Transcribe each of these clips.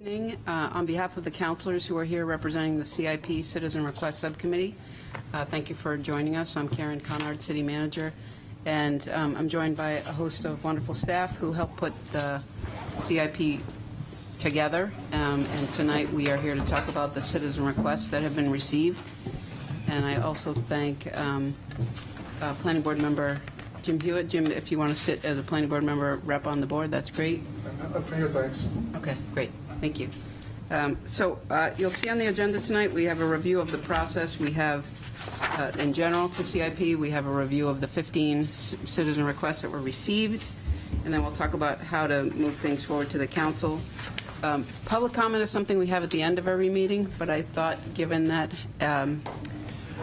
Evening. On behalf of the counselors who are here representing the CIP Citizen Request Subcommittee, thank you for joining us. I'm Karen Conard, City Manager, and I'm joined by a host of wonderful staff who helped put the CIP together. And tonight we are here to talk about the citizen requests that have been received. And I also thank Planning Board Member Jim Hewitt. Jim, if you want to sit as a Planning Board Member rep on the board, that's great. Up for your thanks. Okay, great. Thank you. You'll see on the agenda tonight, we have a review of the process. We have, in general to CIP, we have a review of the 15 citizen requests that were received, and then we'll talk about how to move things forward to the council. Public comment is something we have at the end of every meeting, but I thought given that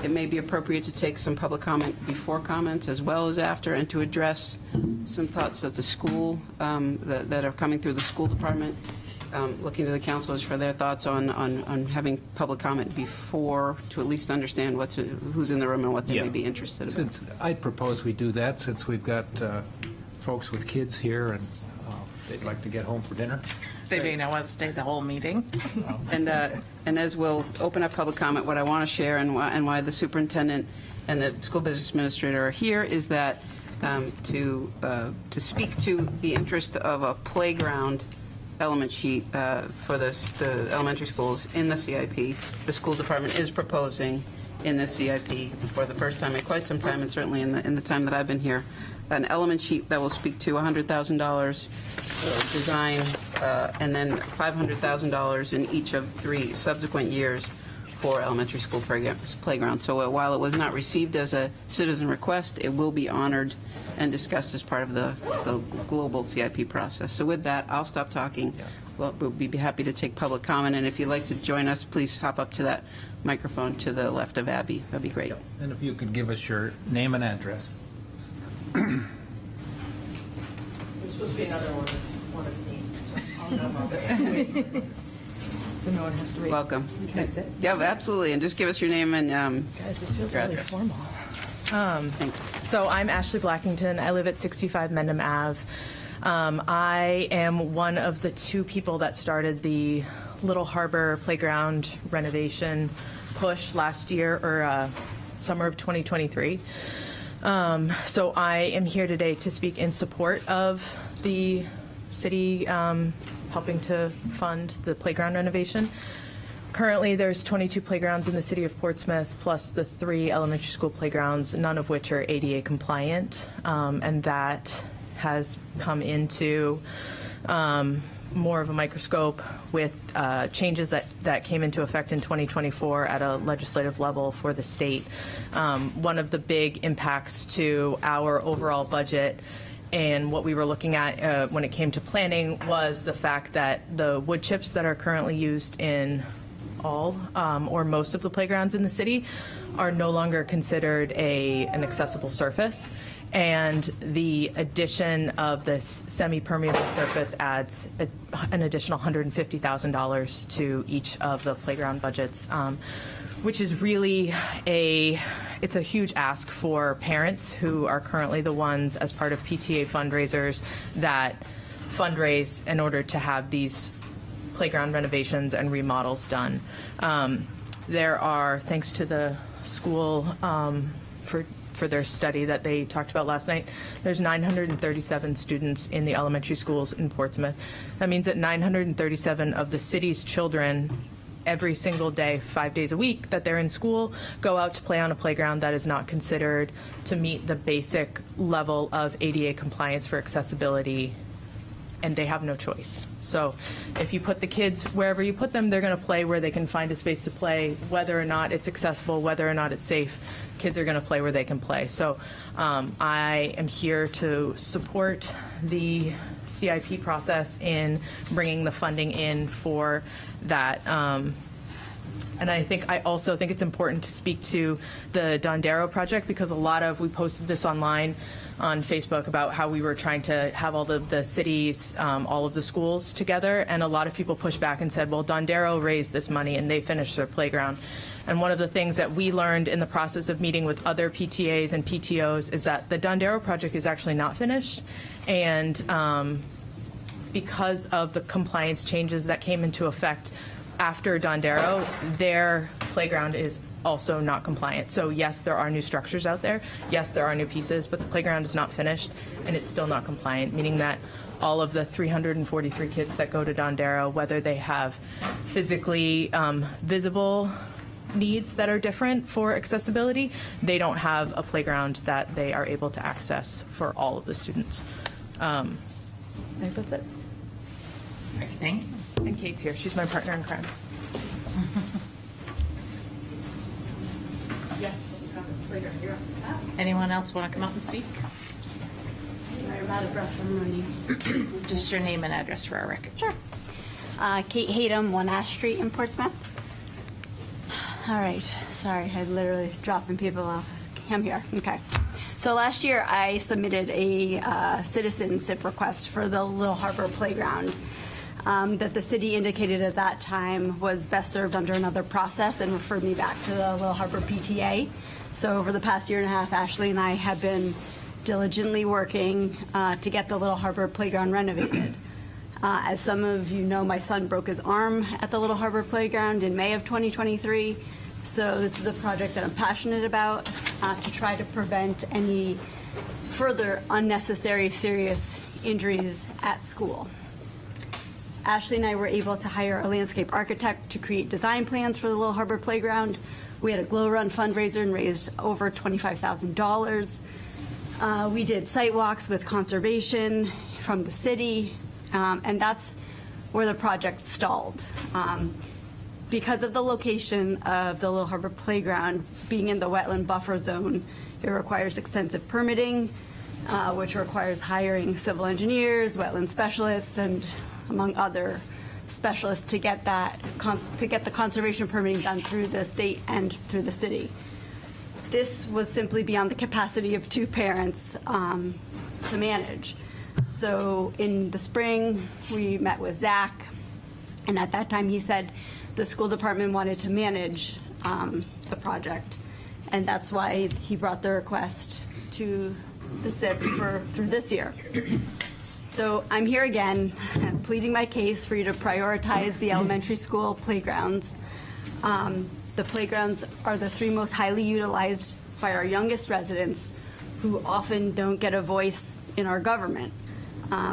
it may be appropriate to take some public comment before comments as well as after, and to address some thoughts that the school, that are coming through the school department, looking to the councilors for their thoughts on having public comment before, to at least understand who's in the room and what they may be interested in. Since I'd propose we do that, since we've got folks with kids here and they'd like to get home for dinner. They may not want to stay the whole meeting. And as we'll open up public comment, what I want to share and why the superintendent and the school business administrator are here is that to speak to the interest of a playground element sheet for the elementary schools in the CIP. The school department is proposing in the CIP for the first time in quite some time, and certainly in the time that I've been here, an element sheet that will speak to $100,000 design and then $500,000 in each of 3 subsequent years for elementary school playground. So while it was not received as a citizen request, it will be honored and discussed as part of the global CIP process. So with that, I'll stop talking. We'll be happy to take public comment, and if you'd like to join us, please hop up to that microphone to the left of Abby. That'd be great. And if you could give us your name and address. There's supposed to be another one of me, so I'll know about it. So no one has to wait. Welcome. Can I sit? Yeah, absolutely. And just give us your name and Guys, this feels your really address. formal. Thanks. So I'm Ashley Blackington. I live at 65 Mendham Ave. I am one of the 2 people that started the Little Harbor Playground renovation push last year, or summer of 2023. So I am here today to speak in support of the city helping to fund the playground renovation. Currently, there's 22 playgrounds in the city of Portsmouth, plus the 3 elementary school playgrounds, none of which are ADA compliant, and that has come into more of a microscope with changes that came into effect in 2024 at a legislative level for the state. One of the big impacts to our overall budget and what we were looking at when it came to planning was the fact that the wood chips that are currently used in all or most of the playgrounds in the city are no longer considered an accessible surface. And the addition of this semi-permeable surface adds an additional $150,000 to each of the playground budgets, which is really it's a huge ask for parents who are currently the ones, as part of PTA fundraisers, that fundraise in order to have these playground renovations and remodels done. There are, thanks to the school for their study that they talked about last night, there's 937 students in the elementary schools in Portsmouth. That means that 937 of the city's children every single day, 5 days a week that they're in school, go out to play on a playground that is not considered to meet the basic level of ADA compliance for accessibility, and they have no choice. So if you put the kids wherever you put them, they're going to play where they can find a space to play, whether or not it's accessible, whether or not it's safe. Kids are going to play where they can play. So I am here to support the CIP process in bringing the funding in for that. And I also think it's important to speak to the Dondero project, because we posted this online on Facebook about how we were trying to have all the cities, all of the schools together, and a lot of people pushed back and said, well, Dondero raised this money and they finished their playground. And one of the things that we learned in the process of meeting with other PTAs and PTOs is that the Dondero project is actually not finished, and because of the compliance changes that came into effect after Dondero, their playground is also not compliant. So yes, there are new structures out there. Yes, there are new pieces, but the playground is not finished and it's still not compliant, meaning that all of the 343 kids that go to Dondero, whether they have physically visible needs that are different for accessibility, they don't have a playground that they are able to access for all of the students. I think that's it. Thank you. And Kate's here. She's my partner in crime. Anyone else want to come up and speak? Sorry, I'm out of breath from running. Just your name and address for our record. Sure. Kate Hayden, 1 Ash Street in Portsmouth. All right. Sorry, I'm literally dropping people off. I'm here. Okay. So last year I submitted a citizen SIP request for the Little Harbor Playground that the city indicated at that time was best served under another process and referred me back to the Little Harbor PTA. So over the past year and a half, Ashley and I have been diligently working to get the Little Harbor Playground renovated. As some of you know, my son broke his arm at the Little Harbor Playground in May of 2023. So this is a project that I'm passionate about to try to prevent any further unnecessary serious injuries at school. Ashley and I were able to hire a landscape architect to create design plans for the Little Harbor Playground. We had a Glow Run fundraiser and raised over $25,000. We did site walks with conservation from the city, and that's where the project stalled. Because of the location of the Little Harbor Playground being in the wetland buffer zone, it requires extensive permitting, which requires hiring civil engineers, wetland specialists, and among other specialists to get the conservation permitting done through the state and through the city. This was simply beyond the capacity of 2 parents to manage. So in the spring, we met with Zach, and at that time he said the school department wanted to manage the project, and that's why he brought the request to the SIP through this year. So I'm here again, pleading my case for you to prioritize the elementary school playgrounds. The playgrounds are the 3 most highly utilized by our youngest residents, who often don't get a voice in our government.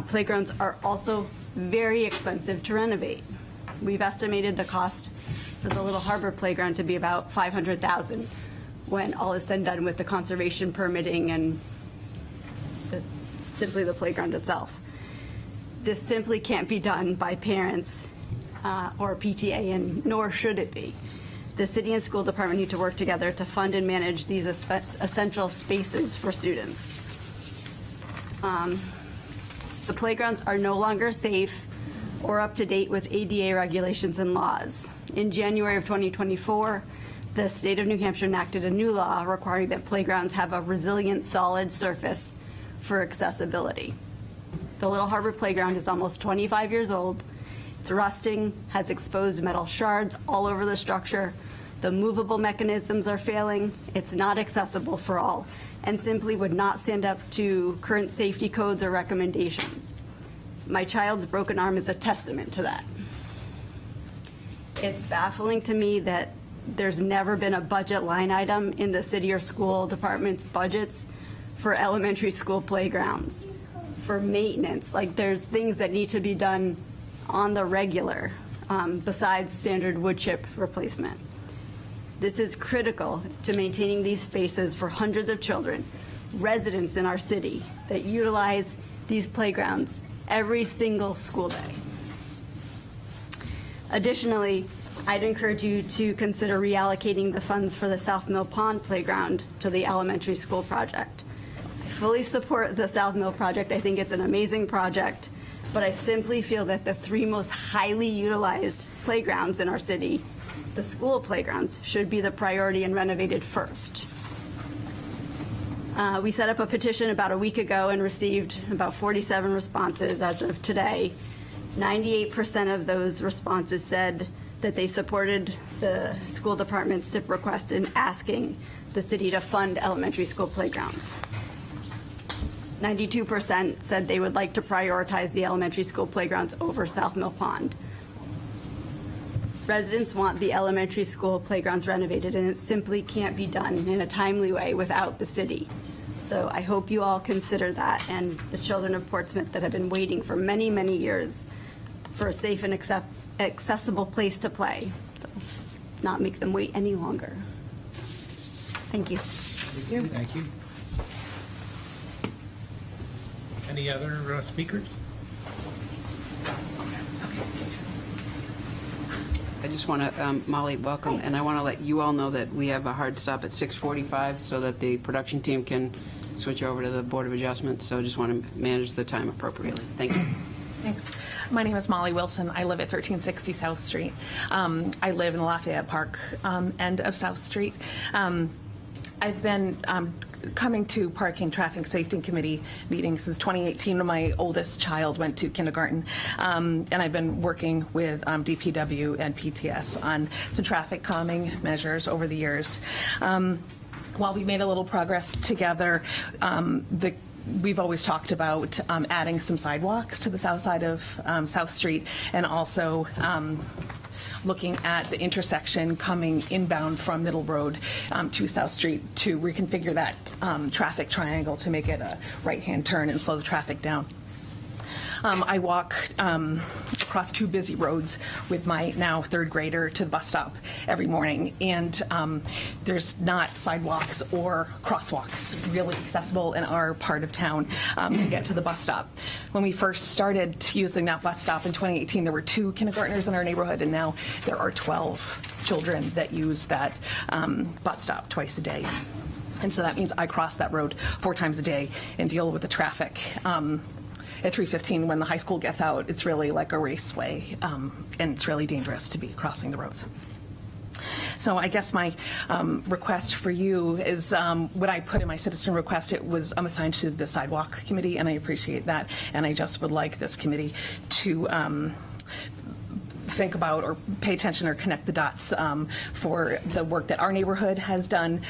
Playgrounds are also very expensive to renovate. We've estimated the cost for the Little Harbor Playground to be about $500,000 when all is said and done with the conservation permitting and simply the playground itself. This simply can't be done by parents or PTA, and nor should it be. The city and school department need to work together to fund and manage these essential spaces for students. The playgrounds are no longer safe or up to date with ADA regulations and laws. In January of 2024, the state of New Hampshire enacted a new law requiring that playgrounds have a resilient solid surface for accessibility. The Little Harbor Playground is almost 25 years old. It's rusting, has exposed metal shards all over the structure. The movable mechanisms are failing. It's not accessible for all, and simply would not stand up to current safety codes or recommendations. My child's broken arm is a testament to that. It's baffling to me that there's never been a budget line item in the city or school department's budgets for elementary school playgrounds, for maintenance. Like, there's things that need to be done on the regular, besides standard wood chip replacement. This is critical to maintaining these spaces for hundreds of children, residents in our city, that utilize these playgrounds every single school day. Additionally, I'd encourage you to consider reallocating the funds for the South Mill Pond Playground to the elementary school project. I fully support the South Mill project. I think it's an amazing project, but I simply feel that the 3 most highly utilized playgrounds in our city, the school playgrounds, should be the priority and renovated first. We set up a petition about a week ago and received about 47 responses as of today. 98% of those responses said that they supported the school department's SIP request in asking the city to fund elementary school playgrounds. 92% said they would like to prioritize the elementary school playgrounds over South Mill Pond. Residents want the elementary school playgrounds renovated, and it simply can't be done in a timely way without the city. So I hope you all consider that, and the children of Portsmouth that have been waiting for many, many years for a safe and accessible place to play. So not make them wait any longer. Thank you. Thank you. Any other speakers? I just want to, Molly, welcome, and I want to let you all know that we have a hard stop at 6:45 so that the production team can switch over to the Board of Adjustment, so just want to manage the time appropriately. Thank you. Thanks. My name is Molly Wilson. I live at 1360 South Street. I live in the Lafayette Park end of South Street. I've been coming to Parking Traffic Safety Committee meetings since 2018 when my oldest child went to kindergarten. And I've been working with DPW and PTS on some traffic calming measures over the years. While we made a little progress together, we've always talked about adding some sidewalks to the south side of South Street, and also looking at the intersection coming inbound from Middle Road to South Street to reconfigure that traffic triangle to make it a right-hand turn and slow the traffic down. I walk across two busy roads with my now third grader to the bus stop every morning, and there's not sidewalks or crosswalks really accessible in our part of town to get to the bus stop. When we first started using that bus stop in 2018, there were 2 kindergartners in our neighborhood, and now there are 12 children that use that bus stop twice a day. And so that means I cross that road 4 times a day and deal with the traffic. At 3:15, when the high school gets out, it's really like a raceway, and it's really dangerous to be crossing the roads. So I guess my request for you is what I put in my citizen request. I'm assigned to the sidewalk committee, and I appreciate that. And I just would like this committee to think about or pay attention or connect the dots for the work that our neighborhood has done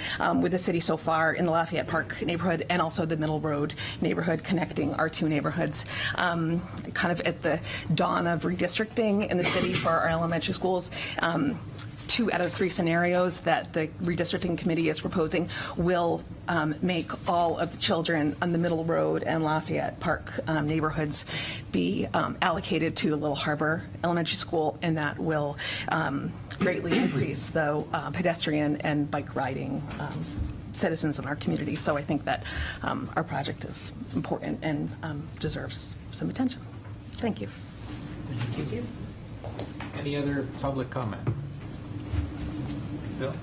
with the city so far in the Lafayette Park neighborhood, and also the Middle Road neighborhood, connecting our 2 neighborhoods. Kind of at the dawn of redistricting in the city for our elementary schools, 2 out of 3 scenarios that the redistricting committee is proposing will make all of the children on the Middle Road and Lafayette Park neighborhoods be allocated to the Little Harbor Elementary School, and that will greatly increase the pedestrian and bike riding citizens in our community. So I think that our project is important and deserves some attention. Thank you. Thank you. Any other public comment? Bill?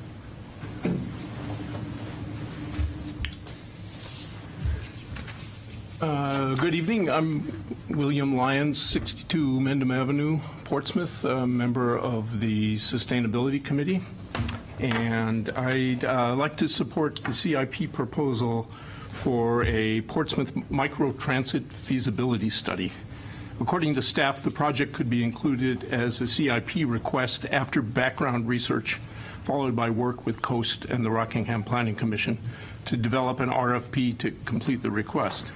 Good evening. I'm William Lyons, 62 Mendham Avenue, Portsmouth, a member of the Sustainability Committee. And I'd like to support the CIP proposal for a Portsmouth microtransit feasibility study. According to staff, the project could be included as a CIP request after background research, followed by work with Coast and the Rockingham Planning Commission to develop an RFP to complete the request.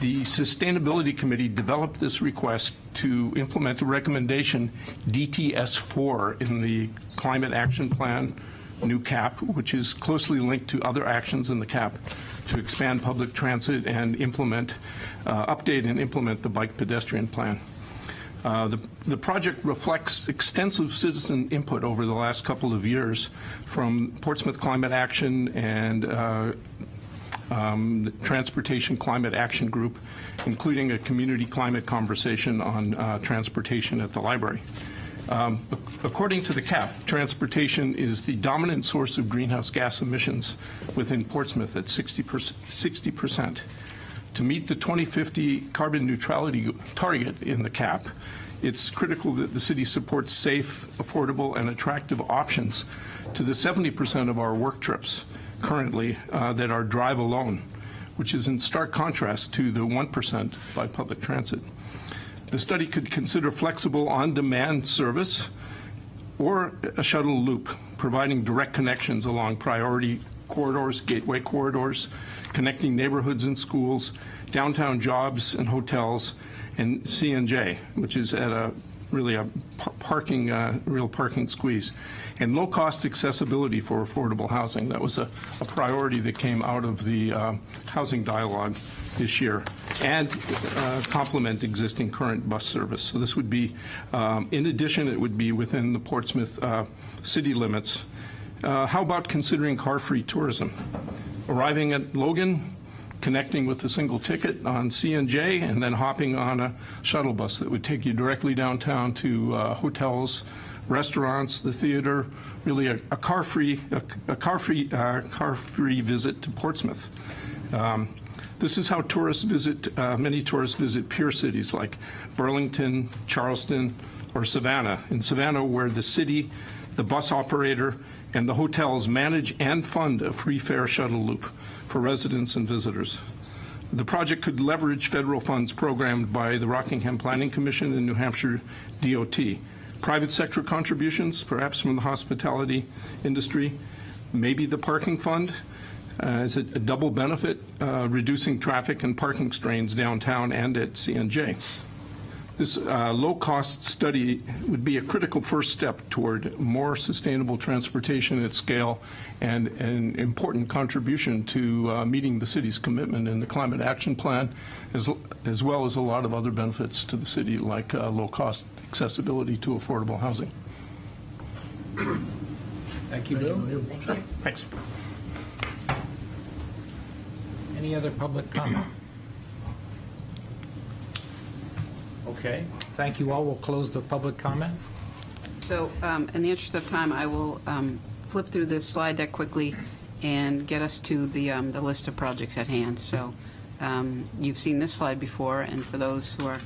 The Sustainability Committee developed this request to implement a recommendation, DTS4, in the Climate Action Plan, new CAP, which is closely linked to other actions in the CAP to expand public transit and update and implement the bike pedestrian plan. The project reflects extensive citizen input over the last couple of years from Portsmouth Climate Action and the Transportation Climate Action Group, including a community climate conversation on transportation at the library. According to the CAP, transportation is the dominant source of greenhouse gas emissions within Portsmouth at 60%. To meet the 2050 carbon neutrality target in the CAP, it's critical that the city supports safe, affordable, and attractive options to the 70% of our work trips currently that are drive alone, which is in stark contrast to the 1% by public transit. The study could consider flexible on-demand service or a shuttle loop, providing direct connections along priority corridors, gateway corridors, connecting neighborhoods and schools, downtown jobs and hotels, and CNJ, which is at a really a real parking squeeze, and low-cost accessibility for affordable housing. That was a priority that came out of the housing dialogue this year, and complement existing current bus service. So this would be, in addition, it would be within the Portsmouth city limits. How about considering car-free tourism? Arriving at Logan, connecting with a single ticket on CNJ, and then hopping on a shuttle bus that would take you directly downtown to hotels, restaurants, the theater, really a car-free visit to Portsmouth. This is how tourists visit, many tourists visit peer cities like Burlington, Charleston, or Savannah. In Savannah, where the city, the bus operator, and the hotels manage and fund a free fare shuttle loop for residents and visitors. The project could leverage federal funds programmed by the Rockingham Planning Commission and New Hampshire DOT. Private sector contributions, perhaps from the hospitality industry, maybe the parking fund, as a double benefit, reducing traffic and parking strains downtown and at CNJ. This low-cost study would be a critical first step toward more sustainable transportation at scale and an important contribution to meeting the city's commitment in the Climate Action Plan, as well as a lot of other benefits to the city, like low-cost accessibility to affordable housing. Thank you, Bill. Thanks. Any other public comment? Okay, thank you all. We'll close the public comment. So in the interest of time, I will flip through this slide deck quickly and get us to the list of projects at hand. So you've seen this slide before, and for those who are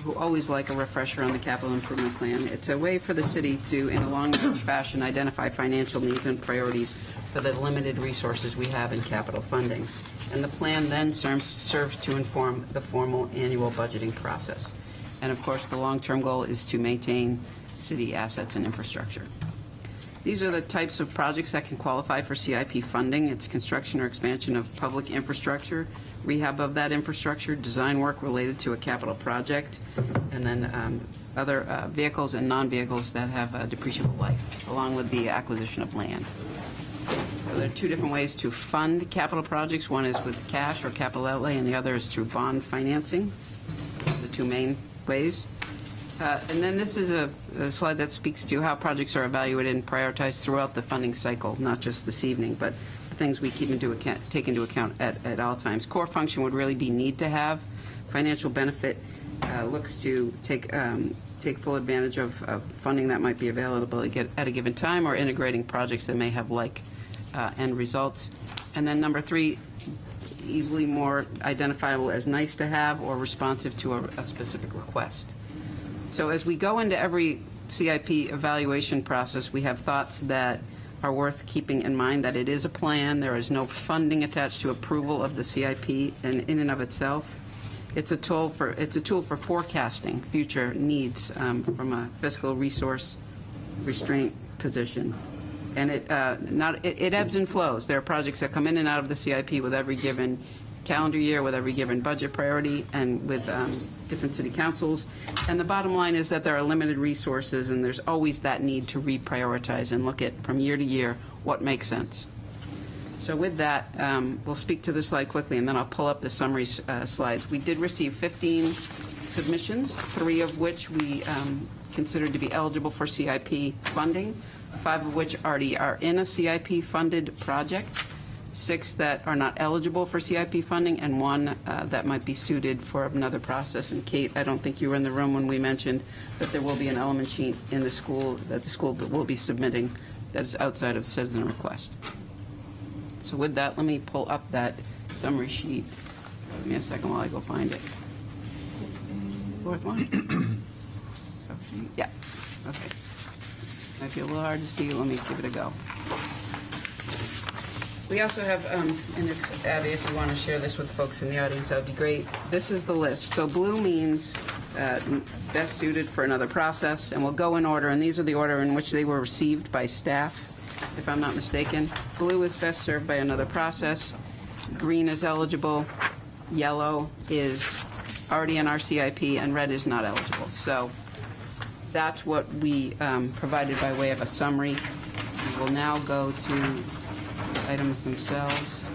who always like a refresher on the capital improvement plan, it's a way for the city to, in a long-range fashion, identify financial needs and priorities for the limited resources we have in capital funding. And the plan then serves to inform the formal annual budgeting process. And of course, the long-term goal is to maintain city assets and infrastructure. These are the types of projects that can qualify for CIP funding. It's construction or expansion of public infrastructure, rehab of that infrastructure, design work related to a capital project, and then other vehicles and non-vehicles that have a depreciable life, along with the acquisition of land. So there are two different ways to fund capital projects. One is with cash or capital outlay, and the other is through bond financing, the two main ways. And then this is a slide that speaks to how projects are evaluated and prioritized throughout the funding cycle, not just this evening, but things we take into account at all times. Core function would really be need to have. Financial benefit looks to take full advantage of funding that might be available at a given time, or integrating projects that may have like end results. And then number three, easily more identifiable as nice to have or responsive to a specific request. So as we go into every CIP evaluation process, we have thoughts that are worth keeping in mind, that it is a plan. There is no funding attached to approval of the CIP in and of itself. It's a tool for forecasting future needs from a fiscal resource restraint position. And it ebbs and flows. There are projects that come in and out of the CIP with every given calendar year, with every given budget priority, and with different city councils. And the bottom line is that there are limited resources, and there's always that need to reprioritize and look at, from year to year, what makes sense. So with that, we'll speak to this slide quickly, and then I'll pull up the summary slides. We did receive 15 submissions, 3 of which we considered to be eligible for CIP funding, 5 of which already are in a CIP-funded project, 6 that are not eligible for CIP funding, and 1 that might be suited for another process. And Kate, I don't think you were in the room when we mentioned that there will be an element sheet in the school that the school will be submitting that is outside of citizen request. So with that, let me pull up that summary sheet. Give me a second while I go find it. Fourth one? Yeah, okay. Might be a little hard to see. Let me give it a go. We also have, and if, Abby, if you want to share this with folks in the audience, that would be great. This is the list. So blue means best suited for another process, and we'll go in order, and these are the order in which they were received by staff. if I'm not mistaken. Blue is best served by another process. Green is eligible. Yellow is already in our CIP, and red is not eligible. So that's what we provided by way of a summary. We will now go to the items themselves.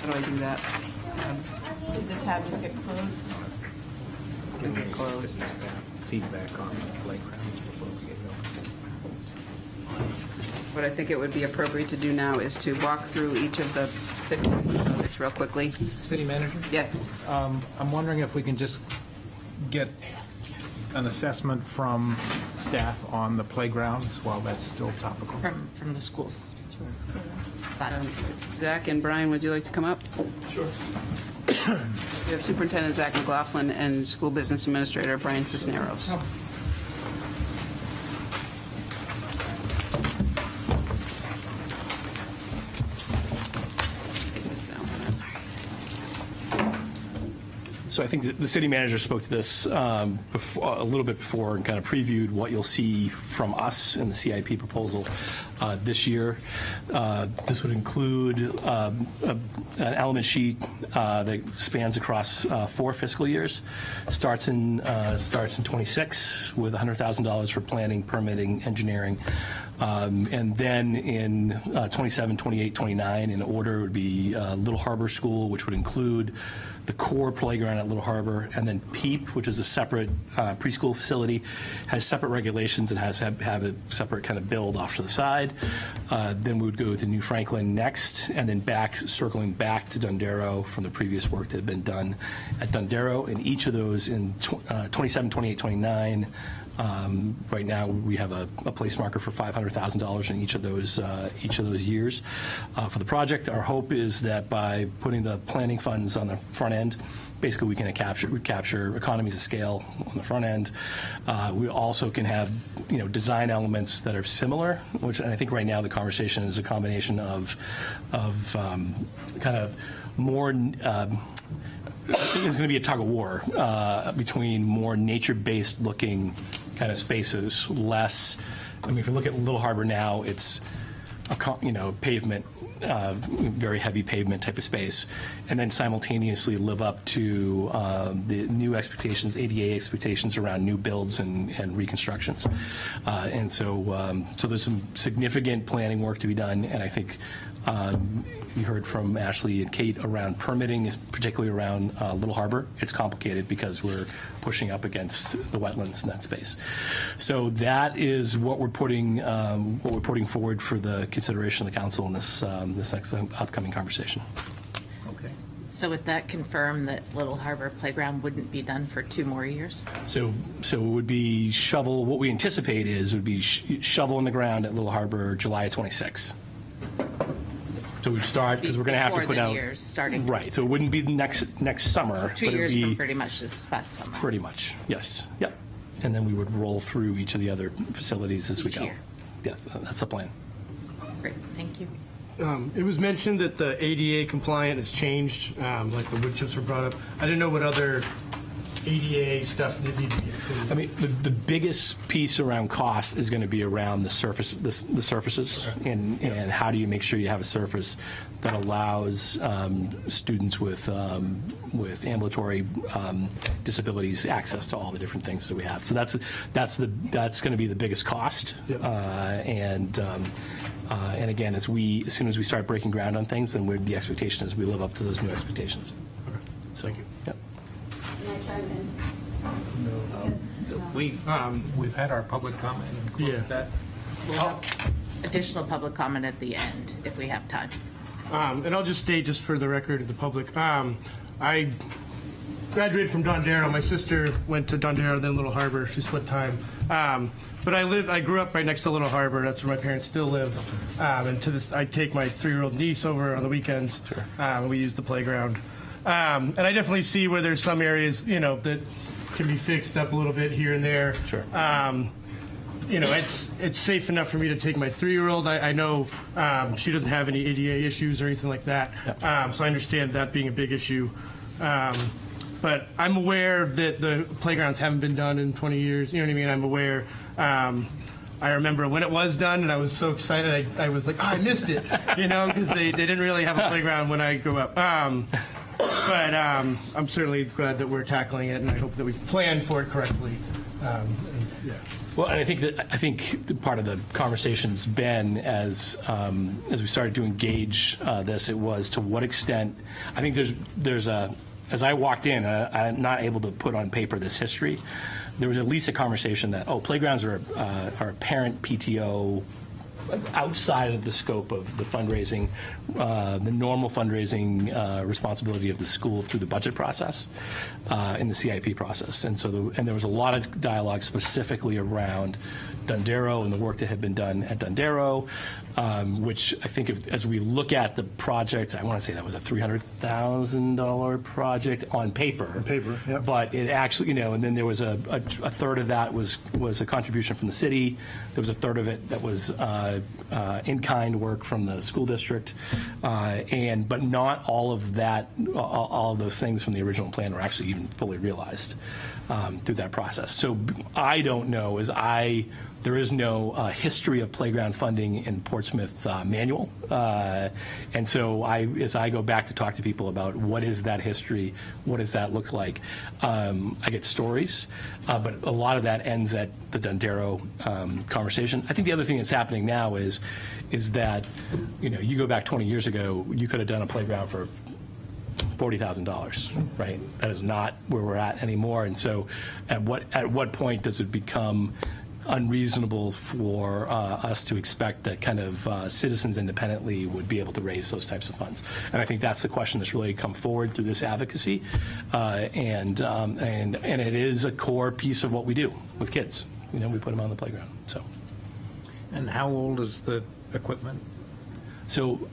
How do I do that? Did the tab just get closed? Give me close. feedback on the playgrounds before we get going. What I think it would be appropriate to do now is to walk through each of the 15 projects real quickly. City manager? Yes. I'm wondering if we can just get an assessment from staff on the playgrounds while that's still topical. From the schools. Zach and Brian, would you like to come up? Sure. We have Superintendent Zach McLaughlin and School Business Administrator Brian Cisneros. So I think the city manager spoke to this before, a little bit before, and kind of previewed what you'll see from us in the CIP proposal this year. This would include an element sheet that spans across 4 fiscal years. Starts in 26 with $100,000 for planning, permitting, engineering. And then in 27, 28, 29, in order would be Little Harbor School, which would include the core playground at Little Harbor, and then PEEP, which is a separate preschool facility, has separate regulations and has have a separate kind of build off to the side. Then we would go to New Franklin next, and then circling back to Dondero from the previous work that had been done at Dondero. In each of those, in 27, 28, 29, right now, we have a place marker for $500,000 in each of those years for the project. Our hope is that by putting the planning funds on the front end, basically we can capture economies of scale on the front end. We also can have design elements that are similar, which I think right now the conversation is a combination of kind of more. It's going to be a tug of war between more nature-based looking kind of spaces, less. I mean, if you look at Little Harbor now, it's a pavement, very heavy pavement type of space, and then simultaneously live up to the new expectations, ADA expectations around new builds and reconstructions. And so there's some significant planning work to be done, and I think you heard from Ashley and Kate around permitting, particularly around Little Harbor. It's complicated because we're pushing up against the wetlands in that space. So that is what we're putting forward for the consideration of the council in this next upcoming conversation. Okay. So would that confirm that Little Harbor Playground wouldn't be done for 2 more years? So it would be shovel. What we anticipate would be shovel in the ground at Little Harbor July 26. So we'd start because we're going to have to Before put the out years starting. Right. So it wouldn't be next summer. 2 but it would years be from pretty much this past summer. pretty much. Yes. Yep. And then we would roll through each of the other facilities as we Each go. year. Yes, that's the plan. Great, thank you. It was mentioned that the ADA compliant has changed, like the wood chips were brought up. I didn't know what other ADA stuff needed to be included. I mean, the biggest piece around cost is going to be around the surfaces, and how do you make sure you have a surface that allows students with ambulatory disabilities access to all the different things that we have. So that's going to be the biggest cost. Yep. And again, as soon as we start breaking ground on things, then the expectation is we live up to those new expectations. Okay. So, Thank you. Yep. We've had our public comment and closed Yeah. that. We'll have additional public comment at the end if we have time. And I'll just state, just for the record of the public, I graduated from Dondero. My sister went to Dondero, then Little Harbor. She split time. But I grew up right next to Little Harbor. That's where my parents still live. And to this, I take my 3-year-old niece over on the weekends. Sure. We use the playground. And I definitely see where there's some areas, that can be fixed up a little bit here and there. Sure. It's safe enough for me to take my 3-year-old. I know she doesn't have any ADA issues or anything like that. Yep. So I understand that being a big issue. But I'm aware that the playgrounds haven't been done in 20 years. You know what I mean? I'm aware I remember when it was done, and I was so excited. I was like, oh, I missed it, because they didn't really have a playground when I grew up. But I'm certainly glad that we're tackling it, and I hope that we've planned for it correctly. Well, and I think the part of the conversation's been as we started to engage this, it was to what extent. I think there's a, as I walked in, I'm not able to put on paper this history. There was at least a conversation that playgrounds are a parent PTO outside of the scope of the fundraising, the normal fundraising responsibility of the school through the budget process, in the CIP process. And so there was a lot of dialogue specifically around Dondero and the work that had been done at Dondero, which I think as we look at the project, I want to say that was a $300,000 project on paper. On paper, yep. But it actually, and then there was a third of that was a contribution from the city. There was a third of it that was in-kind work from the school district, but not all of that, all of those things from the original plan were actually even fully realized through that process. So I don't know, there is no history of playground funding in Portsmouth manual. And so as I go back to talk to people about what is that history, what does that look like, I get stories, but a lot of that ends at the Dondero conversation. I think the other thing that's happening now is that, you go back 20 years ago, you could have done a playground for $40,000, right? That is not where we're at anymore. And so at what point does it become unreasonable for us to expect that kind of citizens independently would be able to raise those types of funds? And I think that's the question that's really come forward through this advocacy, and it is a core piece of what we do with kids. We put them on the playground. So. And how old is the equipment? So.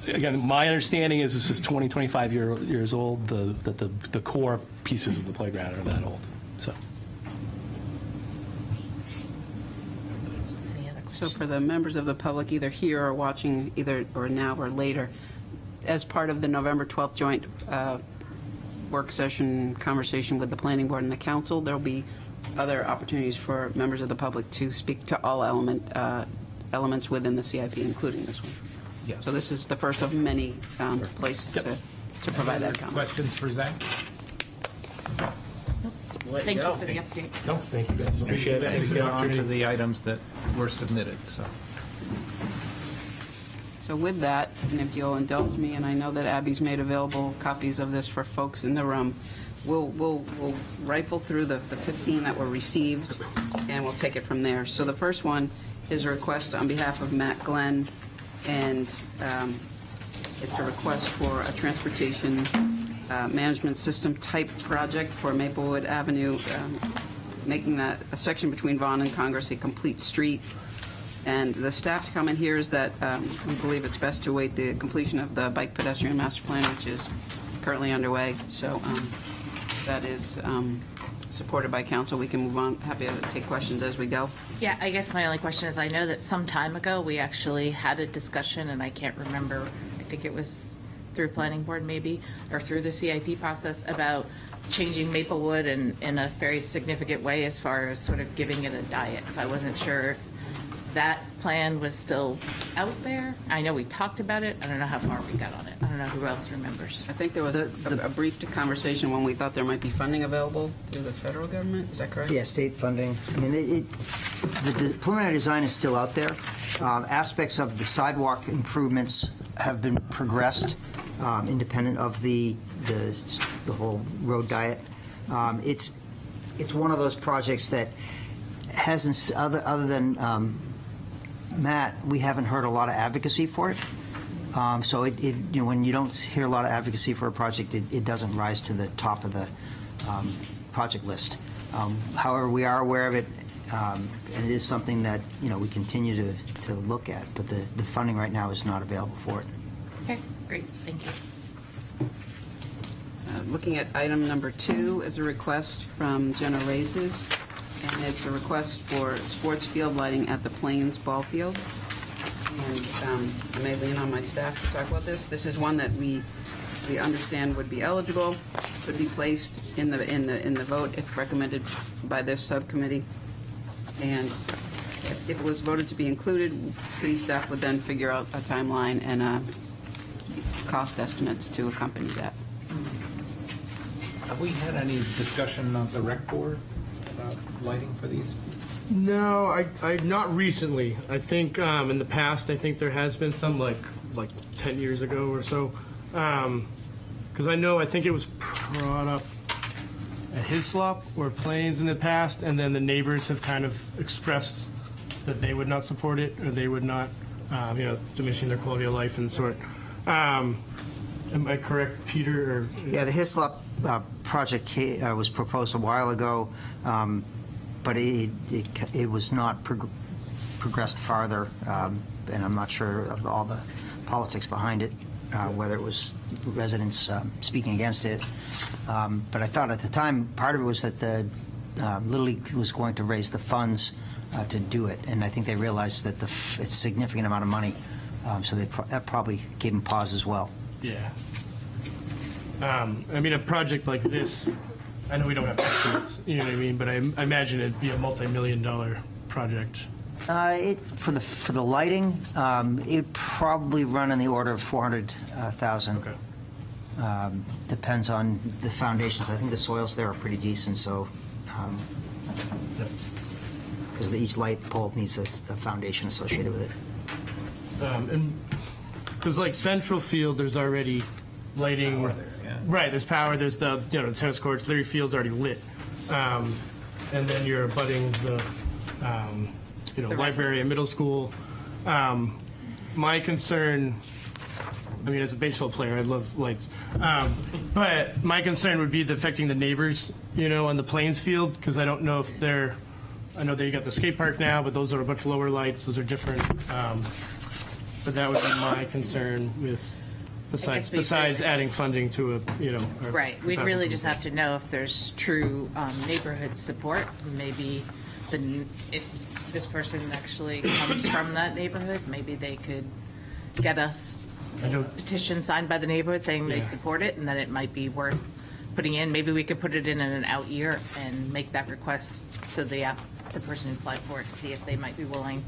Again, my understanding is this is 25 years old. The core pieces of the playground are that old. So. So for the members of the public, either here or watching, either or now or later, as part of the November 12th joint work session conversation with the planning board and the council, there'll be other opportunities for members of the public to speak to all elements within the CIP, including this one. Yeah. So this is the first of many places to provide that comment. Questions for Zach? Thank you for the update. No, thank you guys. Appreciate it. Let's Thank get you. on to the items that were submitted. So with that, and if you'll indulge me, and I know that Abby's made available copies of this for folks in the room, we'll rifle through the 15 that were received, and we'll take it from there. So the first one is a request on behalf of Matt Glenn, and it's a request for a transportation management system type project for Maplewood Avenue, making that a section between Vaughan and Congress a complete street. And the staff's comment here is that we believe it's best to await the completion of the bike pedestrian master plan, which is currently underway. So that is supported by council. We can move on. Happy to take questions as we go. Yeah, I guess my only question is, I know that some time ago, we actually had a discussion, and I can't remember, I think it was through planning board maybe, or through the CIP process, about changing Maplewood in a very significant way as far as sort of giving it a diet. So I wasn't sure if that plan was still out there. I know we talked about it. I don't know how far we got on it. I don't know who else remembers. I think there was a brief conversation when we thought there might be funding available through the federal government. Is that correct? Yeah, state funding. I mean, the preliminary design is still out there. Aspects of the sidewalk improvements have been progressed, independent of the whole road diet. It's one of those projects that hasn't, other than Matt, we haven't heard a lot of advocacy for it. So when you don't hear a lot of advocacy for a project, it doesn't rise to the top of the project list. However, we are aware of it, and it is something that we continue to look at. But the funding right now is not available for it. Okay, great, thank you. Looking at item number 2 is a request from Jenna Raises, and it's a request for sports field lighting at the Plains Ball Field. And I may lean on my staff to talk about this. This is one that we understand would be eligible, would be placed in the vote if recommended by this subcommittee. And if it was voted to be included, city staff would then figure out a timeline and cost estimates to accompany that. Have we had any discussion on the rec board about lighting for these? No, I not recently. I think in the past, I think there has been some like 10 years ago or so. Because I think it was brought up at Hislop or Plains in the past, and then the neighbors have kind of expressed that they would not support it, or they would not, diminishing their quality of life and sort. Am I correct, Peter? Or, Yeah, the Hislop project was proposed a while ago, but it was not progressed farther, and I'm not sure of all the politics behind it, whether it was residents speaking against it. But I thought at the time, part of it was that the Little League was going to raise the funds to do it, and I think they realized that it's a significant amount of money, so that probably gave them pause as well. yeah. A project like this, I know we don't have estimates, you know what I mean, but I imagine it'd be a multi-million-dollar project. For the lighting, it'd probably run in the order of $400,000. Okay. Depends on the foundations. I think the soils there are pretty decent, so Yep. because each light pole needs a foundation associated with it. And because like Central Field, there's already lighting. Power there, yeah. Right, there's power. There's the the tennis courts. Larry Field's already lit, and then you're abutting the library and middle school. My concern. As a baseball player, I love lights, but my concern would be affecting the neighbors, on the Plains Field, because I don't know if they're. I know that you got the skate park now, but those are a bunch lower lights. Those are different. But that would be my concern with besides adding funding to a Right, we'd really just have to know if there's true neighborhood support. Maybe if this person actually comes from that neighborhood, maybe they could get us I know. petition signed by the neighborhood saying they Yeah. support it, and that it might be worth putting in. Maybe we could put it in an out year and make that request to the person who applied for it to see if they might be willing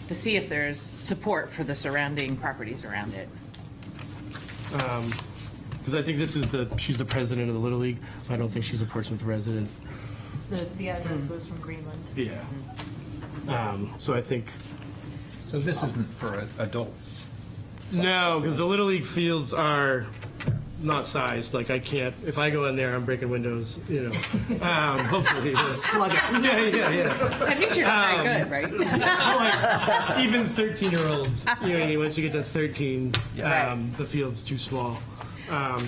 to see if there's support for the surrounding properties around it. Because I think she's the president of the Little League. I don't think she's a Portsmouth resident. The address was from Greenland. Yeah. So I think So this isn't for adult. no, because the Little League fields are not sized. Like I can't. If I go in there, I'm breaking windows. Hopefully. Slug it. Yeah. I think you're very good, right? Like, even 13-year-olds, once you get to 13, Right. the field's too small.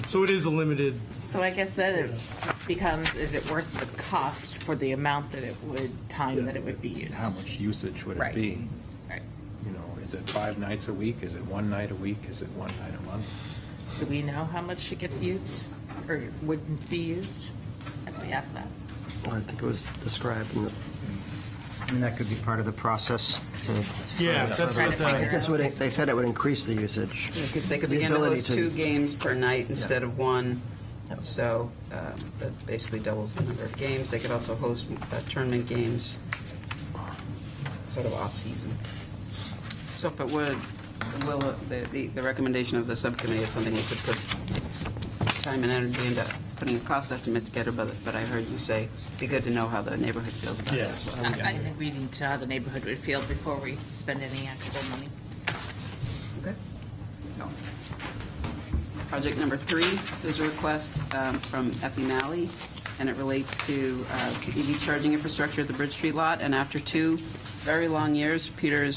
So it is a limited. So I guess then it becomes, is it worth the cost for the amount that it would, time that it would be used? How much usage would it Right. be? Right. Is it 5 nights a week? Is it 1 night a week? Is it 1 night a month? Do we know how much it gets used or wouldn't be used? Have we asked that? I think it was described. That could be part of the process. Yeah, that's Trying what to figure That's what they said. It would increase the usage. They could The begin to ability host to- 2 games per night instead of 1. So that basically doubles the number of games. They could also host tournament games, sort of off-season. So if it would, the recommendation of the subcommittee is something we could put time and energy into putting a cost estimate together, but I heard you say it'd be good to know how the neighborhood feels about it. Yeah. I think we need to know how the neighborhood would feel before we spend any extra money. Okay. Project number 3, there's a request from Effie Malley, and it relates to EV charging infrastructure at the Bridge Street lot. And after 2 very long years, Peter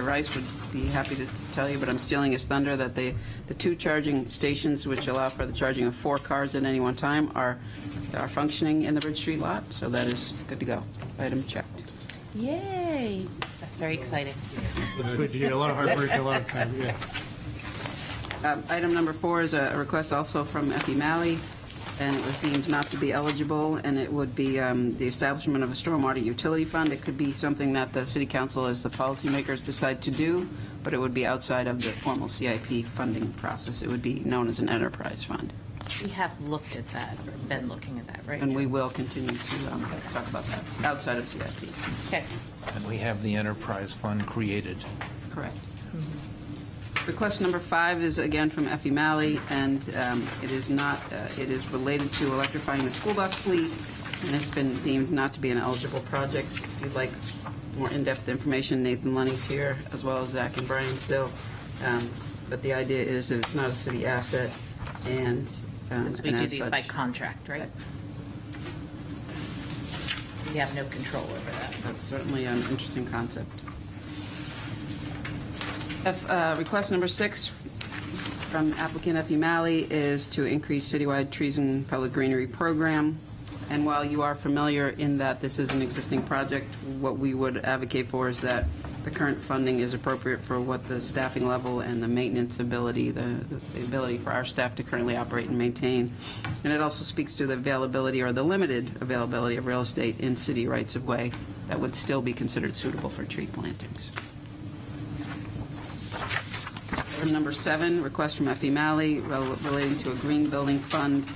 Rice would be happy to tell you, but I'm stealing his thunder, that the 2 charging stations, which allow for the charging of 4 cars at any one time, are functioning in the Bridge Street lot. So that is good to go. Item checked. Yay! That's very exciting. That's good to hear. A lot of hard work, a lot of time. Yeah. Item number 4 is a request also from Effie Malley, and it was deemed not to be eligible, and it would be the establishment of a stormwater utility fund. It could be something that the city council, as the policymakers, decide to do, but it would be outside of the formal CIP funding process. It would be known as an enterprise fund. We have looked at that, or been looking at that, right? And we will continue to talk about that outside of CIP. Okay. And we have the enterprise fund created. Correct. Request number 5 is again from Effie Malley, and it is not, it is related to electrifying the school bus fleet, and it's been deemed not to be an eligible project. If you'd like more in-depth information, Nathan Lunny's here, as well as Zach and Brian still. But the idea is that it's not a city asset, and Because we and do as these such- by contract, right? We have no control over that. That's certainly an interesting concept. Request number 6 from applicant Effie Malley is to increase citywide trees and public greenery program. And while you are familiar in that this is an existing project, what we would advocate for is that the current funding is appropriate for what the staffing level and the maintenance ability, the ability for our staff to currently operate and maintain. And it also speaks to the availability or the limited availability of real estate in city rights-of-way that would still be considered suitable for tree plantings. Item number 7, request from Effie Malley relating to a green building fund,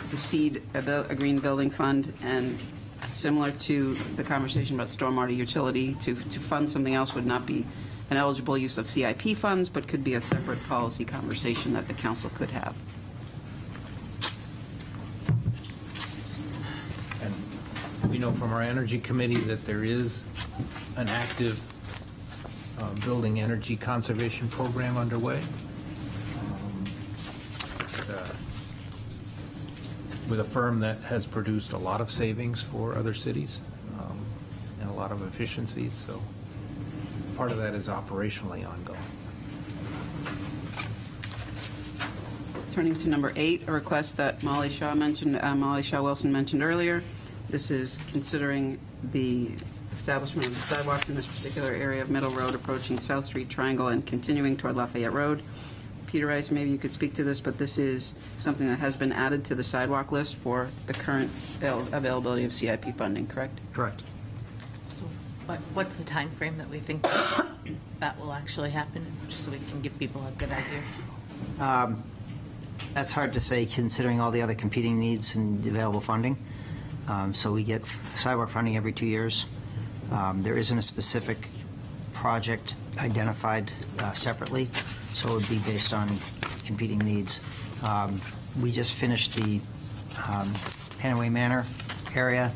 to seed a green building fund, and similar to the conversation about stormwater utility, to fund something else would not be an eligible use of CIP funds, but could be a separate policy conversation that the council could have. And we know from our energy committee that there is an active building energy conservation program underway. With a firm that has produced a lot of savings for other cities and a lot of efficiencies, so part of that is operationally ongoing. Turning to number 8, a request that Molly Shaw Wilson mentioned earlier. This is considering the establishment of the sidewalks in this particular area of Middle Road approaching South Street Triangle and continuing toward Lafayette Road. Peter Rice, maybe you could speak to this, but this is something that has been added to the sidewalk list for the current availability of CIP funding, correct? Correct. So what's the time frame that we think that will actually happen, just so we can give people a good idea? That's hard to say considering all the other competing needs and available funding. So we get sidewalk funding every 2 years. There isn't a specific project identified separately, so it would be based on competing needs. We just finished the Panaway Manor area.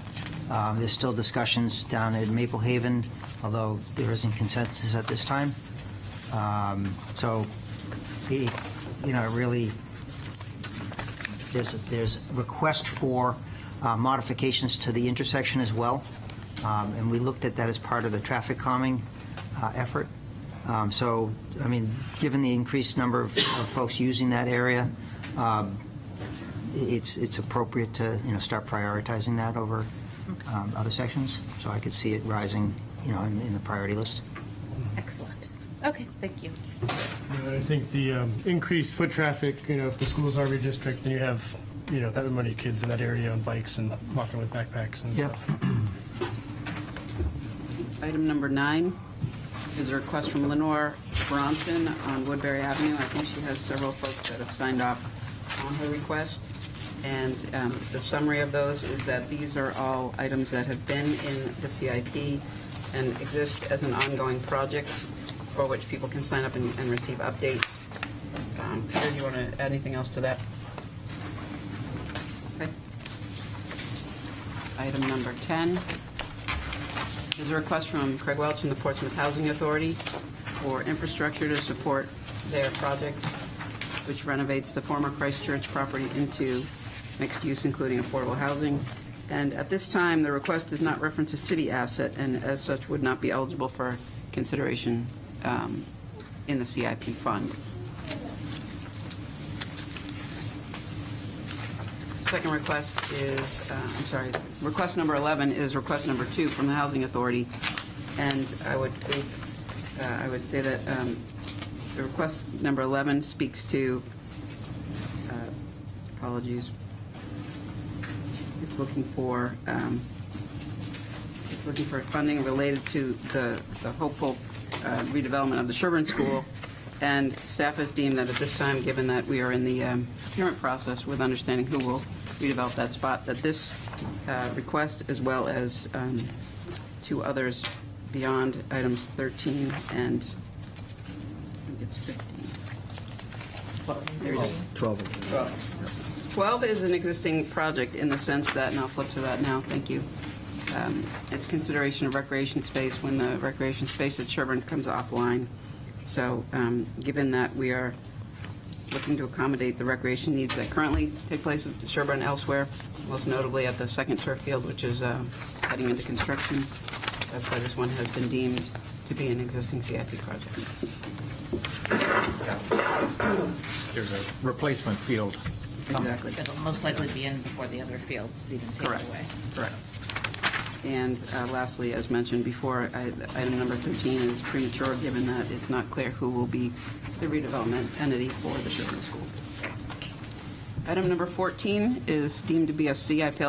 There's still discussions down at Maple Haven, although there isn't consensus at this time. So, really, there's a request for modifications to the intersection as well, and we looked at that as part of the traffic calming effort. So, I mean, given the increased number of folks using that area, it's appropriate to start prioritizing that over other sections. So I could see it rising, in the priority list. Excellent. Okay, thank you. I think the increased foot traffic, if the school's RV district, then you have, that many kids in that area on bikes and walking with backpacks and stuff. Item number 9 is a request from Lenore Bronson on Woodbury Avenue. I think she has several folks that have signed off on her request. And the summary of those is that these are all items that have been in the CIP and exist as an ongoing project for which people can sign up and receive updates. Peter, do you want to add anything else to that? Okay. Item number 10 is a request from Craig Welch and the Portsmouth Housing Authority for infrastructure to support their project, which renovates the former Christchurch property into mixed use, including affordable housing. And at this time, the request does not reference a city asset, and as such would not be eligible for consideration in the CIP fund. Second request is, request number 11 is request number 2 from the Housing Authority. And I would say that the request number 11 speaks to, apologies, it's looking for funding related to the hopeful redevelopment of the Sherburne School. And staff has deemed that at this time, given that we are in the procurement process with understanding who will redevelop that spot, that this request, as well as 2 others beyond items 13 and, I think it's 15. 12 is an existing project in the sense that, and I'll flip to that now, thank you. It's consideration of recreation space when the recreation space at Sherburne comes offline. So given that we are looking to accommodate the recreation needs that currently take place at Sherburne and elsewhere, most notably at the second turf field, which is heading into construction, that's why this one has been deemed to be an existing CIP project. There's a replacement field. Exactly. It'll most likely be in before the other fields even take Correct. it away. Correct. And lastly, as mentioned before, item number 13 is premature, given that it's not clear who will be the redevelopment entity for the Sherburne School. Item number 14 is deemed to be a CIP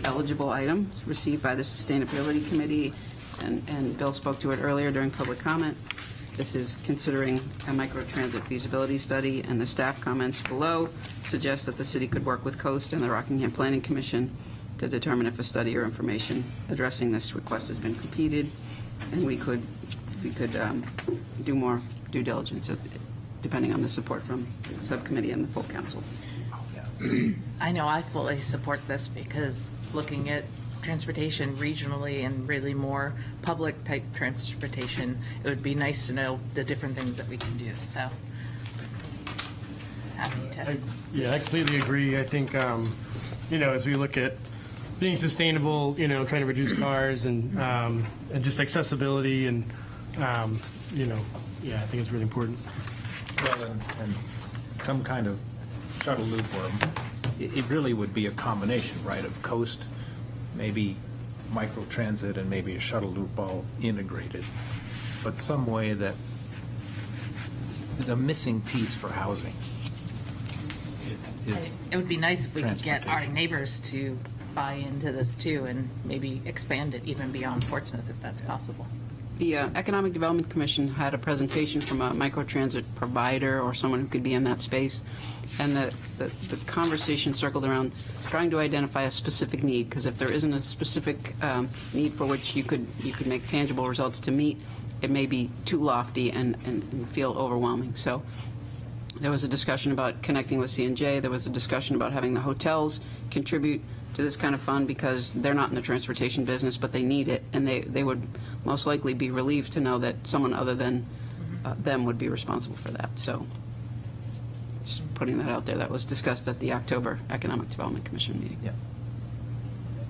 eligible item received by the Sustainability Committee, and Bill spoke to it earlier during public comment. This is considering a microtransit feasibility study, and the staff comments below suggest that the city could work with Coast and the Rockingham Planning Commission to determine if a study or information addressing this request has been completed, and we could do more due diligence depending on the support from the subcommittee and the full council. I know I fully support this because looking at transportation regionally and really more public type transportation, it would be nice to know the different things that we can do. So happy to. Yeah, I completely agree. I think, as we look at being sustainable, trying to reduce cars and just accessibility and, I think it's really important. Well, and some kind of shuttle loop, or it really would be a combination, right, of coast, maybe microtransit, and maybe a shuttle loop all integrated, but some way that the missing piece for housing is It would be nice if we could get our transportation. neighbors to buy into this too and maybe expand it even beyond Portsmouth if that's possible. The Economic Development Commission had a presentation from a microtransit provider or someone who could be in that space, and the conversation circled around trying to identify a specific need, because if there isn't a specific need for which you could make tangible results to meet, it may be too lofty and feel overwhelming. So there was a discussion about connecting with C&J. There was a discussion about having the hotels contribute to this kind of fund because they're not in the transportation business, but they need it, and they would most likely be relieved to know that someone other than them would be responsible for that. So just putting that out there. That was discussed at the October Economic Development Commission meeting. Yeah.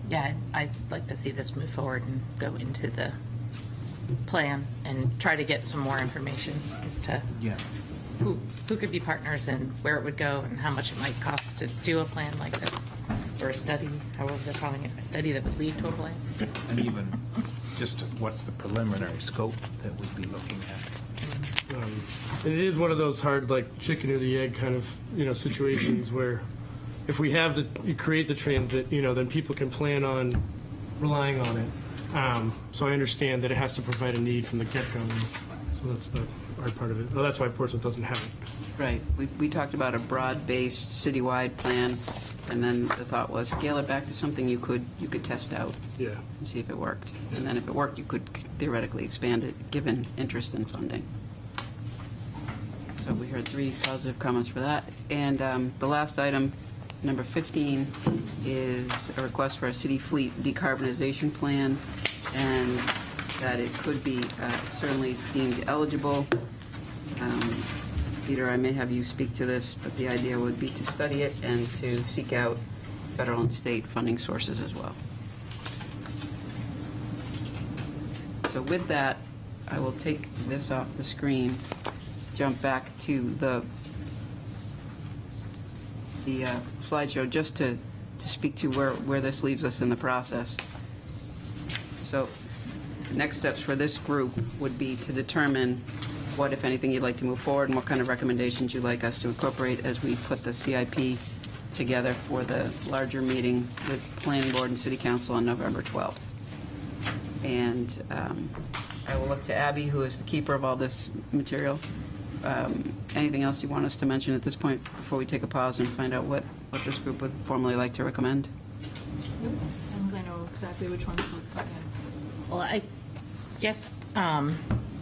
Yeah, I'd like to see this move forward and go into the plan and try to get some more information as to Yeah. who could be partners and where it would go and how much it might cost to do a plan like this, or a study, however they're calling it, a study that would lead to a plan. And even just what's the preliminary scope that we'd be looking at? And it is one of those hard, like chicken or the egg kind of, situations where if we have you create the transit, then people can plan on relying on it. So I understand that it has to provide a need from the get-go. So that's the hard part of it. Well, that's why Portsmouth doesn't have it. Right. We talked about a broad-based citywide plan, and then the thought was scale it back to something you could test out Yeah. and see if it worked. And then if it worked, you could theoretically expand it, given interest in funding. So we heard 3 positive comments for that. And the last item, number 15, is a request for a city fleet decarbonization plan, and that it could be certainly deemed eligible. Peter, I may have you speak to this, but the idea would be to study it and to seek out federal and state funding sources as well. So with that, I will take this off the screen, jump back to the slideshow just to speak to where this leaves us in the process. So next steps for this group would be to determine what, if anything, you'd like to move forward and what kind of recommendations you'd like us to incorporate as we put the CIP together for the larger meeting with Planning Board and City Council on November 12th. And I will look to Abby, who is the keeper of all this material. Anything else you want us to mention at this point before we take a pause and find out what this group would formally like to recommend? As long as I know exactly which ones we're putting in. Well, I guess,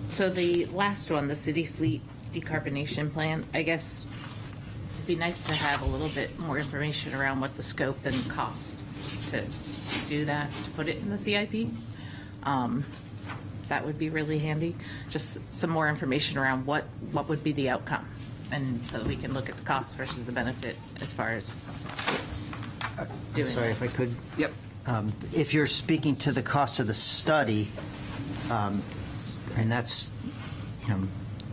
so the last one, the city fleet decarbonation plan, I guess it'd be nice to have a little bit more information around what the scope and cost to do that, to put it in the CIP. That would be really handy. Just some more information around what would be the outcome. And so that we can look at the cost versus the benefit as far as doing Sorry, that. if I could. Yep. If you're speaking to the cost of the study, and that's,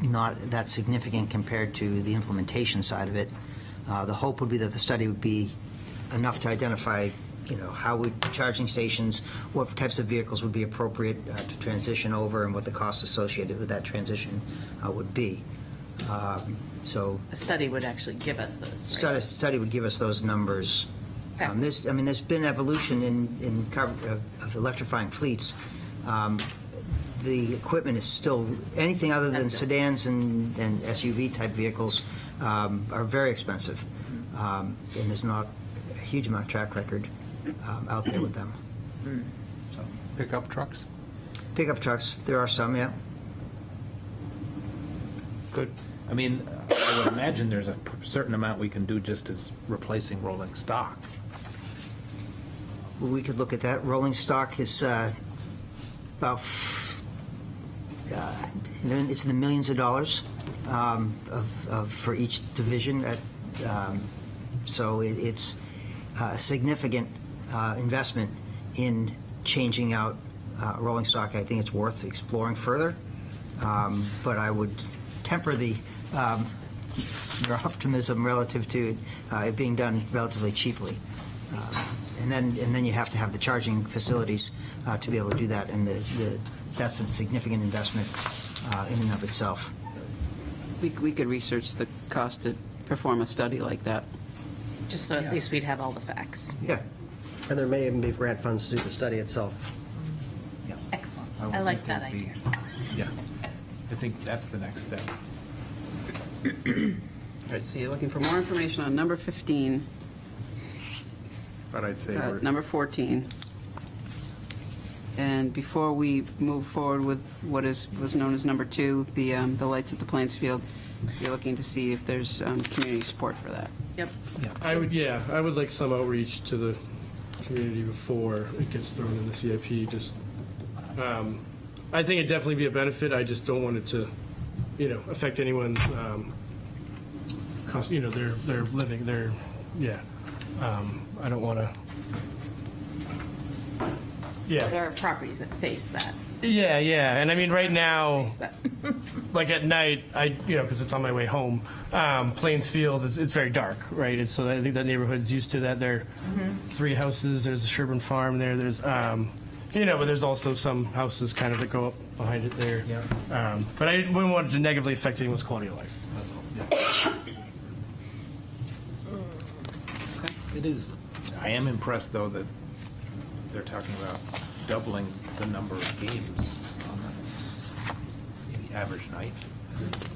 not that significant compared to the implementation side of it, the hope would be that the study would be enough to identify, how would charging stations, what types of vehicles would be appropriate to transition over, and what the costs associated with that transition would be. So A study would actually give us those, right? study would give us those numbers. Okay. There's been evolution of electrifying fleets. The equipment is still, anything other than That's it. sedans and SUV type vehicles are very expensive. And there's not a huge amount of track record out there with them. Pickup trucks? Pickup trucks, there are some, yeah. Good. I mean, I would imagine there's a certain amount we can do just as replacing rolling stock. We could look at that. Rolling stock is about, it's in the millions of dollars for each division. So it's a significant investment in changing out rolling stock. I think it's worth exploring further, but I would temper your optimism relative to it being done relatively cheaply. And then you have to have the charging facilities to be able to do that, and that's a significant investment in and of itself. We could research the cost to perform a study like that. Just so at least we'd have all the facts. Yeah. And there may even be grant funds to do the study itself. Excellent. would I like think that that'd be- idea. Yeah. I think that's the next step. All right, so you're looking for more information on number 15, But I'd say we're, number 14. And before we move forward with what was known as number 2, the lights at the Plains Field, you're looking to see if there's community support for that. Yep. I would like some outreach to the community before it gets thrown in the CIP. Just, I think it'd definitely be a benefit. I just don't want it to, affect anyone's, cost. Their living. I don't want to. Yeah. There are properties that face that. Yeah, and I mean, right now, Face that. like at night, because it's on my way home, Plains Field, it's very dark, right? So I think that neighborhood's used to that. There are 3 houses. There's a Sherburne Farm there. There's, but there's also some houses kind of that go up behind it there. Yeah. But I wouldn't want it to negatively affect anyone's quality of life. That's all. Yeah. it is, I am impressed, though, that they're talking about doubling the number of games on the average night.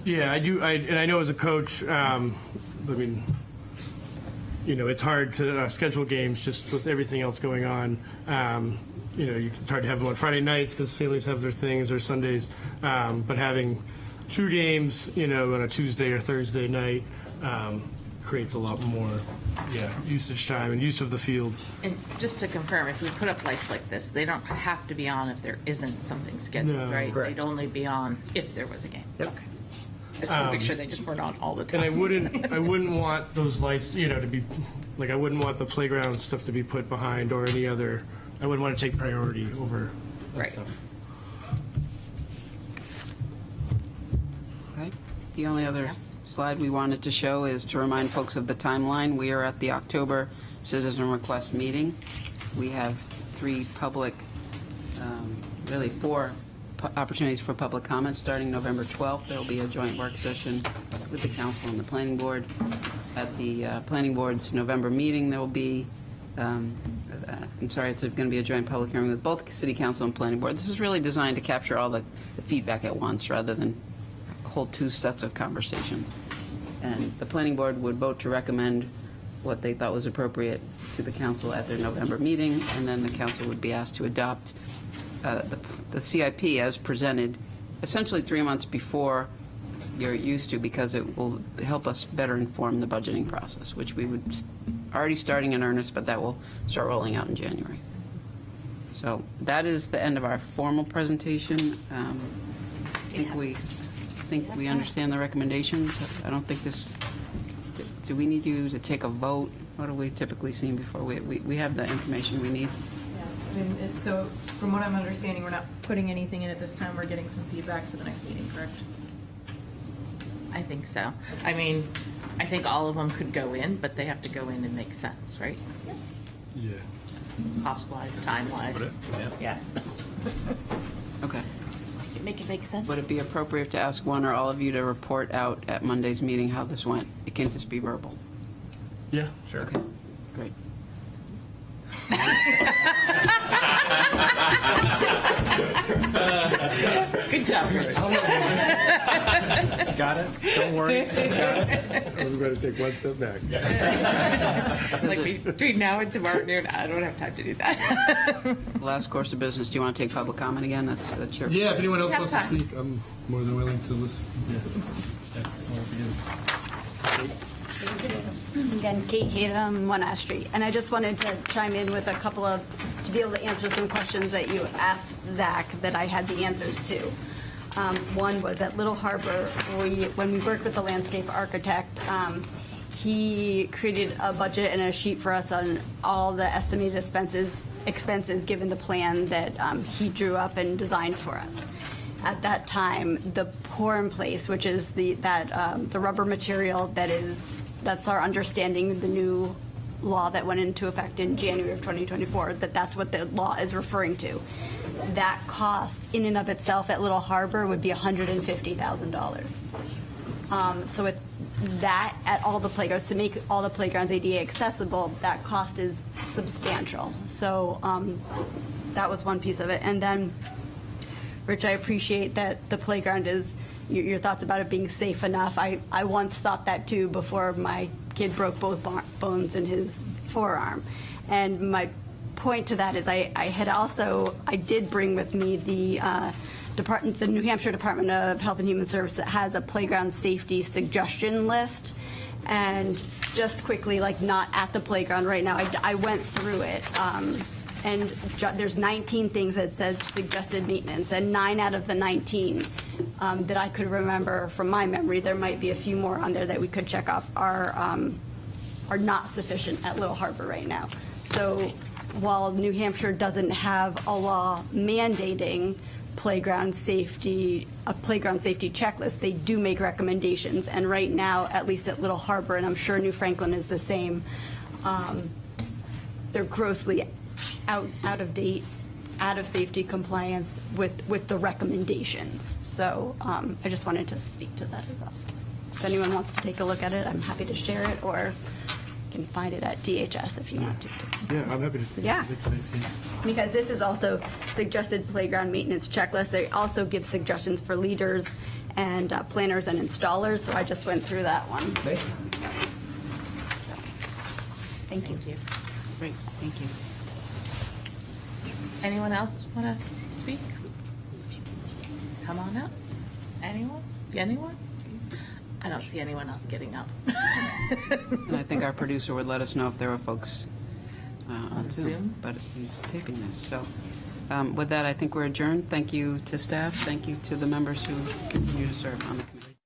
Yeah, I do. And I know as a coach, it's hard to schedule games just with everything else going on. It's hard to have them on Friday nights because families have their things, or Sundays. But having 2 games, on a Tuesday or Thursday night creates a lot more, usage time and use of the field. And just to confirm, if we put up lights like this, they don't have to be on if there isn't something scheduled, No. right? Correct. They'd only be on if there was a game. Yep. Okay. I just want to make sure they just weren't on all the time. And I wouldn't want those lights, to be, like, I wouldn't want the playground stuff to be put behind or any other, I wouldn't want to take priority over that Right. stuff. Okay. The only other Yes. slide we wanted to show is to remind folks of the timeline. We are at the October citizen request meeting. We have 3 public, really 4 opportunities for public comments starting November 12th. There will be a joint work session with the council and the planning board. At the planning board's November meeting, there will be, it's going to be a joint public hearing with both city council and planning board. This is really designed to capture all the feedback at once rather than hold 2 sets of conversations. And the planning board would vote to recommend what they thought was appropriate to the council at their November meeting, and then the council would be asked to adopt the CIP as presented, essentially 3 months before you're used to, because it will help us better inform the budgeting process, which we would already starting in earnest, but that will start rolling out in January. So that is the end of our formal presentation. I think we understand the recommendations. I don't think this, do we need you to take a vote? What do we typically see before we have the information we need? I mean, so from what I'm understanding, we're not putting anything in at this time. We're getting some feedback for the next meeting, correct? I think so. I mean, I think all of them could go in, but they have to go in and make sense, right? Yeah. Cost-wise, time-wise. Yeah. Okay. Make it make sense. Would it be appropriate to ask one or all of you to report out at Monday's meeting how this went? It can just be verbal. Yeah. Sure. Okay, great. Good job, Rich. Got it? Don't worry. Got it? We better take one step back. Like between now and tomorrow noon, I don't have time to do that. Last course of business, do you want to take public comment again? That's your... Yeah, if anyone else Have wants to time. speak, I'm more than willing to listen. Again, Kate Hatem, 1 Ash Street. And I just wanted to chime in with a couple of, to be able to answer some questions that you asked Zach that I had the answers to. One was at Little Harbor, when we worked with the landscape architect, he created a budget and a sheet for us on all the estimated expenses given the plan that he drew up and designed for us. At that time, the pour in place, which is the rubber material that's our understanding, the new law that went into effect in January of 2024, that's what the law is referring to. That cost in and of itself at Little Harbor would be $150,000. So with that at all the playgrounds, to make all the playgrounds ADA accessible, that cost is substantial. So that was one piece of it. And then, Rich, I appreciate that the playground is, your thoughts about it being safe enough. I once thought that too before my kid broke both bones in his forearm. And my point to that is I did bring with me the New Hampshire Department of Health and Human Services that has a playground safety suggestion list. And just quickly, like not at the playground right now, I went through it. And there's 19 things that says suggested maintenance, and 9 out of the 19 that I could remember from my memory, there might be a few more on there that we could check off, are not sufficient at Little Harbor right now. So while New Hampshire doesn't have a law mandating a playground safety checklist, they do make recommendations. And right now, at least at Little Harbor, and I'm sure New Franklin is the same, they're grossly out of date, out of safety compliance with the recommendations. So I just wanted to speak to that as well. So if anyone wants to take a look at it, I'm happy to share it, or you can find it at DHS if you want to. Yeah, I'm happy to. Yeah. Because this is also suggested playground maintenance checklist. They also give suggestions for leaders and planners and installers. So I just went through that one. Thank you. So, thank you. Great, thank you. Anyone else want to speak? Come on up. Anyone? Anyone? I don't see anyone else getting up. And I think our producer would let us know if there were folks on Zoom, Zoom? but he's taping this. So with that, I think we're adjourned. Thank you to staff. Thank you to the members who continue to serve on the committee.